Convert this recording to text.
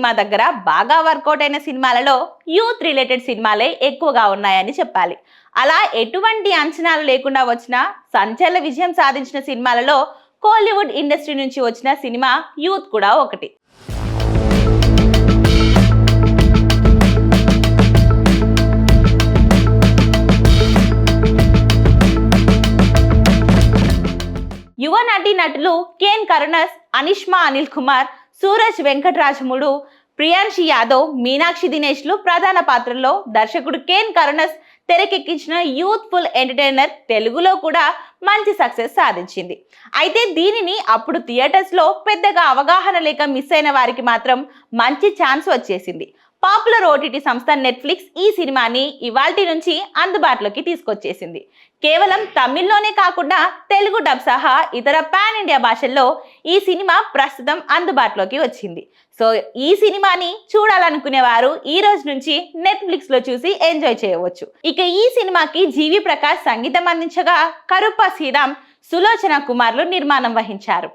Cinema దగ్గర బాగా work out అయిన సినిమాలలో యూత్ రిలేటెడ్ సినిమాలే ఎక్కువగా ఉన్నాయని చెప్పాలి. అలా ఎటువంటి అంచనాలు లేకుండా వచ్చిన సంచలన విజయం సాధించిన సినిమాలలో కోలీవుడ్ ఇండస్ట్రీ నుంచి వచ్చిన సినిమా యూత్ కూడా ఒకటి. యువ నటులు కేన్ కరుణస్, అనిష్మా అనిల్ కుమార్, సూరజ్ వెంకటరాజముడు, ప్రియాంశి యాదవ్, మీనాక్షి దినేష్లు ప్రధాన పాత్రల్లో దర్శకుడు కేన్ కరుణస్ తెరకెక్కించిన యూత్ఫుల్ ఎంటర్టైనర్ తెలుగులో కూడా మంచి సక్సెస్ సాధించింది. అయితే దీనిని అప్పుడు థియేటర్స్లో పెద్దగా అవగాహన లేక మిస్ అయిన వారికి మాత్రం మంచి ఛాన్స్ వచ్చేసింది. పాపులర్ ఓటీటీ సంస్థ నెట్ఫ్లిక్స్ ఈ సినిమాని ఇవాల్టి నుంచి అందుబాటులోకి తీసుకొచ్చేసింది. కేవలం తమిళ్లోనే కాకుండా తెలుగు డబ్ సహా ఇతర పాన్ ఇండియా భాషల్లో ఈ సినిమా ప్రస్తుతం అందుబాటులోకి వచ్చింది. సో ఈ సినిమాని చూడాలనుకునే వారు ఈ రోజు నుంచి నెట్ఫ్లిక్స్ లో చూసి ఎంజాయ్ చేయవచ్చు. ఇక ఈ సినిమాకి జీవి ప్రకాష్ సంగీతం అందించగా కరుప్ప శ్రీరామ్, సులోచన కుమార్లు నిర్మాణం వహించారు.